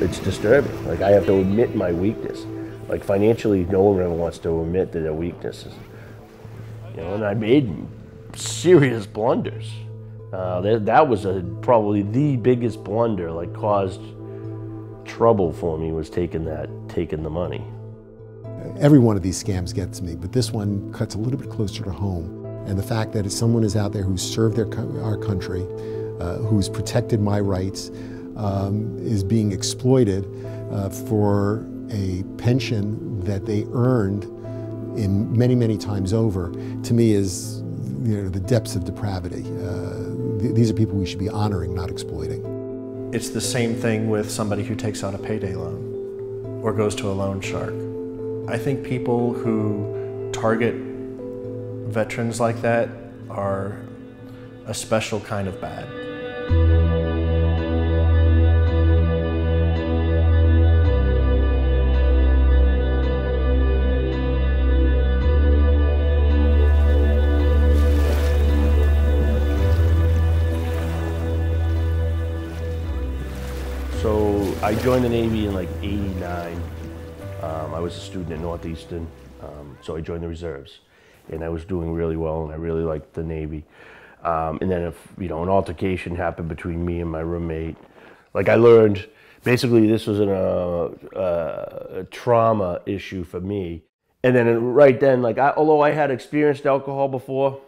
it's disturbing. Like, I have to admit my weakness. Like, financially, no one ever wants to admit their weaknesses. You know, and I made serious blunders. That was probably the biggest blunder, like, caused trouble for me, was taking the money. Every one of these scams gets me, but this one cuts a little bit closer to home. And the fact that someone is out there who's served our country, who's protected my rights, is being exploited for a pension that they earned in many, many times over, to me is, you know, the depths of depravity. These are people we should be honoring, not exploiting. It's the same thing with somebody who takes out a payday loan or goes to a loan shark. I think people who target veterans like that are a special kind of bad. So I joined the Navy in like '89. I was a student at Northeastern, so I joined the reserves, and I was doing really well, and I really liked the Navy. And then, an altercation happened between me and my roommate. Like, I learned, basically this was a trauma issue for me. And then right then, like, although I had experienced alcohol before,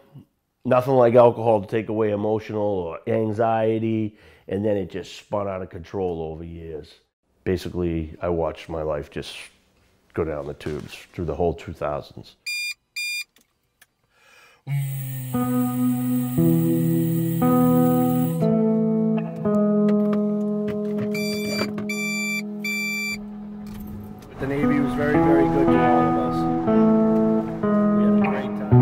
nothing like alcohol to take away emotional or anxiety, and then it just spun out of control over years. Basically, I watched my life just go down the tubes through the whole 2000s. The Navy was very, very good to all of us. We had a great time.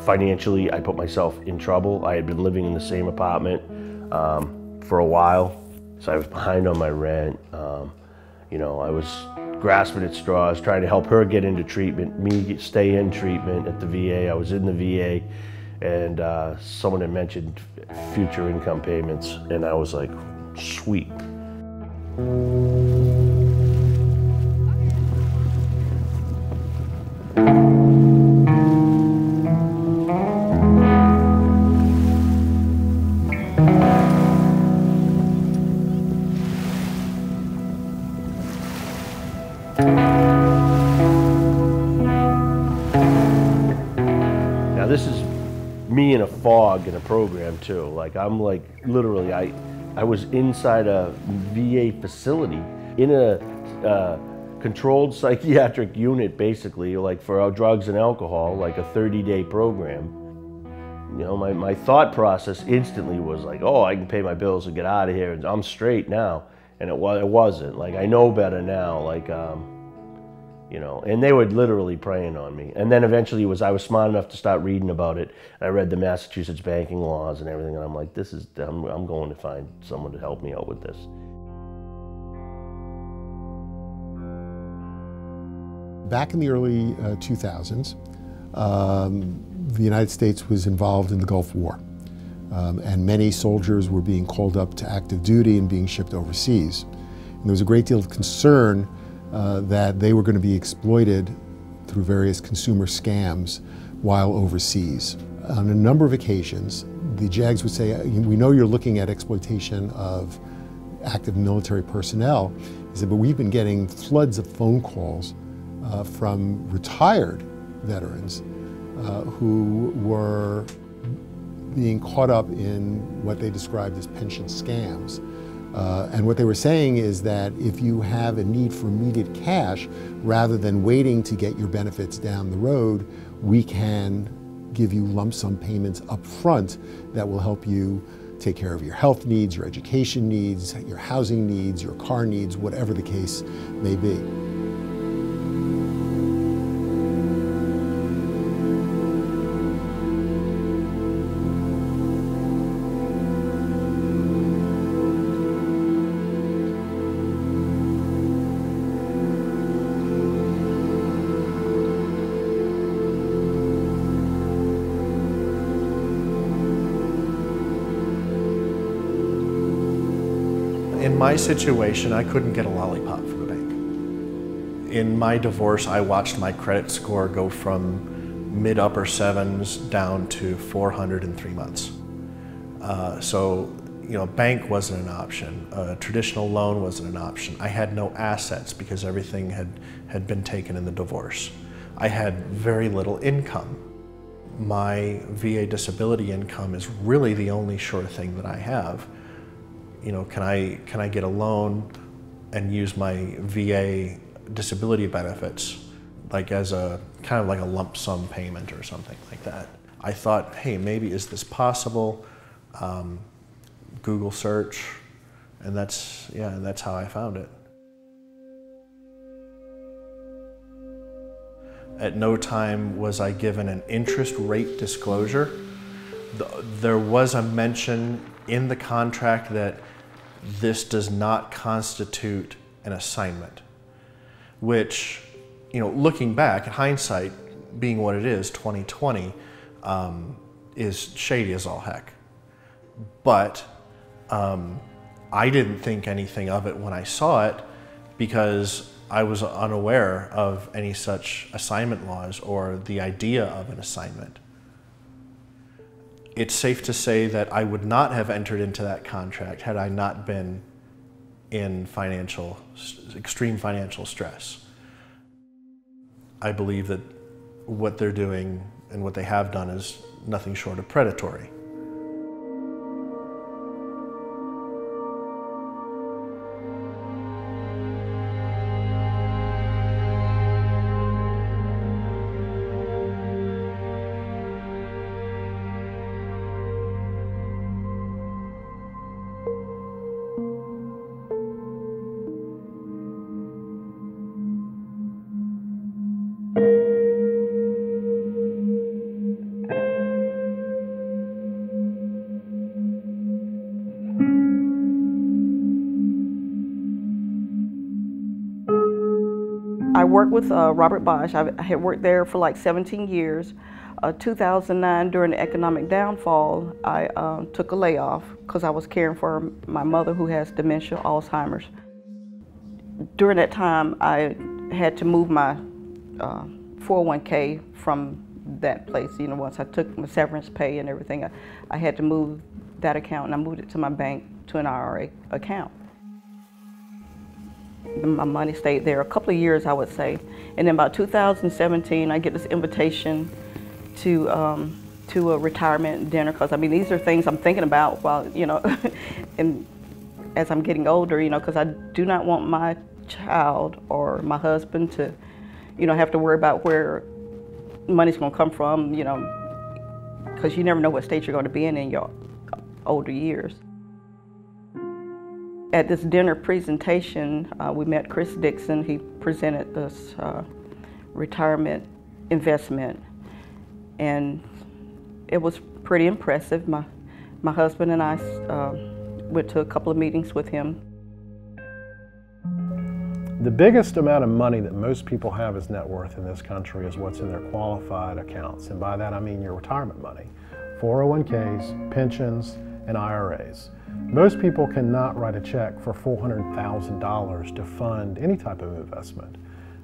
Financially, I put myself in trouble. I had been living in the same apartment for a while, so I was behind on my rent. I was grasping at straws, trying to help her get into treatment, me stay in treatment at the VA. I was in the VA, and someone had mentioned future income payments, and I was like, sweet. Now this is me in a fog in a program too. Like, I'm like, literally, I was inside a VA facility in a controlled psychiatric unit, basically, like for our drugs and alcohol, like a 30-day program. You know, my thought process instantly was like, oh, I can pay my bills and get out of here, and I'm straight now. And it wasn't. Like, I know better now. Like, and they were literally preying on me. And then eventually I was smart enough to start reading about it. I read the Massachusetts banking laws and everything, and I'm like, I'm going to find someone to help me out with this. Back in the early 2000s, the United States was involved in the Gulf War. And many soldiers were being called up to active duty and being shipped overseas. And there was a great deal of concern that they were going to be exploited through various consumer scams while overseas. On a number of occasions, the JAGs would say, we know you're looking at exploitation of active military personnel. He said, but we've been getting floods of phone calls from retired veterans who were being caught up in what they described as pension scams. And what they were saying is that if you have a need for immediate cash, rather than waiting to get your benefits down the road, we can give you lump sum payments up front that will help you take care of your health needs, your education needs, your housing needs, your car needs, whatever the case may be. In my situation, I couldn't get a lollipop from the bank. In my divorce, I watched my credit score go from mid-upper sevens down to 400 in 3 months. So, you know, a bank wasn't an option. A traditional loan wasn't an option. I had no assets because everything had been taken in the divorce. I had very little income. My VA disability income is really the only sure thing that I have. You know, can I get a loan and use my VA disability benefits like as a kind of like a lump sum payment or something like that? I thought, hey, maybe is this possible? Google search, and that's how I found it. At no time was I given an interest rate disclosure. There was a mention in the contract that this does not constitute an assignment, which, you know, looking back, in hindsight, being what it is, 2020, is shady as all heck. But I didn't think anything of it when I saw it because I was unaware of any such assignment laws or the idea of an assignment. It's safe to say that I would not have entered into that contract had I not been in extreme financial stress. I believe that what they're doing and what they have done is nothing short of predatory. I worked with Robert Bosch. I had worked there for like 17 years. 2009, during the economic downfall, I took a layoff because I was caring for my mother who has dementia, Alzheimer's. During that time, I had to move my 401k from that place. You know, once I took my severance pay and everything, I had to move that account, and I moved it to my bank to an IRA account. My money stayed there a couple of years, I would say. And then about 2017, I get this invitation to a retirement dinner, because I mean, these are things I'm thinking about while, you know, and as I'm getting older, you know, because I do not want my child or my husband to, you know, have to worry about where money's going to come from, you know, because you never know what state you're going to be in your older years. At this dinner presentation, we met Chris Dixon. He presented this retirement investment, and it was pretty impressive. My husband and I went to a couple of meetings with him. The biggest amount of money that most people have as net worth in this country is what's in their qualified accounts, and by that I mean your retirement money, 401ks, pensions, and IRAs. Most people cannot write a check for $400,000 to fund any type of investment,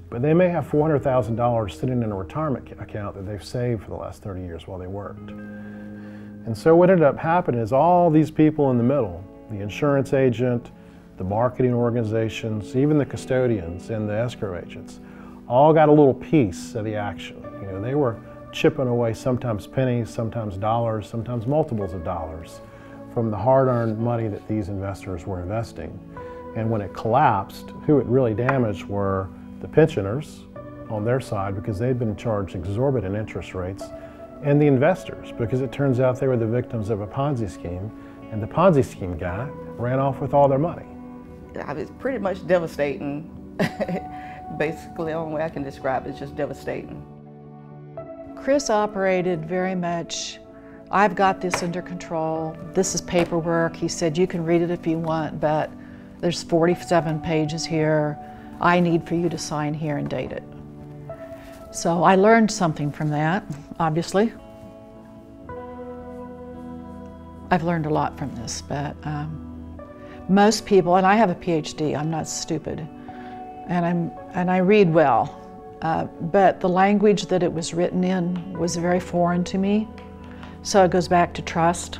but they may have $400,000 sitting in a retirement account that they've saved for the last 30 years while they worked. And so what ended up happening is all these people in the middle, the insurance agent, the marketing organizations, even the custodians and the escrow agents, all got a little piece of the action. You know, they were chipping away sometimes pennies, sometimes dollars, sometimes multiples of dollars from the hard-earned money that these investors were investing. And when it collapsed, who it really damaged were the pensioners on their side, because they'd been charged exorbitant interest rates, and the investors, because it turns out they were the victims of a Ponzi scheme, and the Ponzi scheme guy ran off with all their money. It's pretty much devastating. Basically, the only way I can describe it is just devastating. Chris operated very much, I've got this under control, this is paperwork. He said, you can read it if you want, but there's 47 pages here. I need for you to sign here and date it. So I learned something from that, obviously. I've learned a lot from this, but Most people, and I have a PhD, I'm not stupid, and I read well, but the language that it was written in was very foreign to me. So it goes back to trust.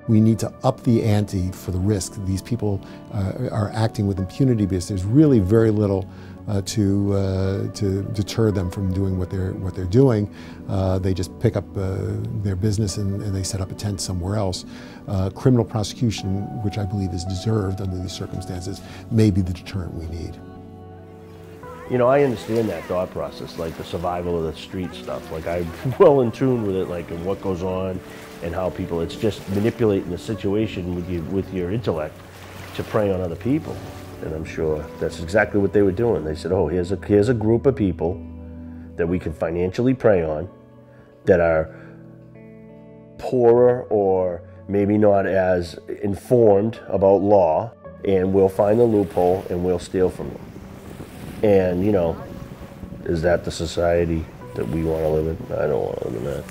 We need to up the ante for the risk. These people are acting with impunity because there's really very little to deter them from doing what they're doing. They just pick up their business and they set up a tent somewhere else. Criminal prosecution, which I believe is deserved under these circumstances, may be the deterrent we need. You know, I understand that thought process, like the survival of the street stuff. Like, I'm well in tune with it, like, and what goes on and how people, it's just manipulating the situation with your intellect to prey on other people. And I'm sure that's exactly what they were doing. They said, oh, here's a group of people that we can financially prey on that are poorer or maybe not as informed about law, and we'll find the loophole and we'll steal from them. And, you know, is that the society that we want to live in? I don't want to live in that.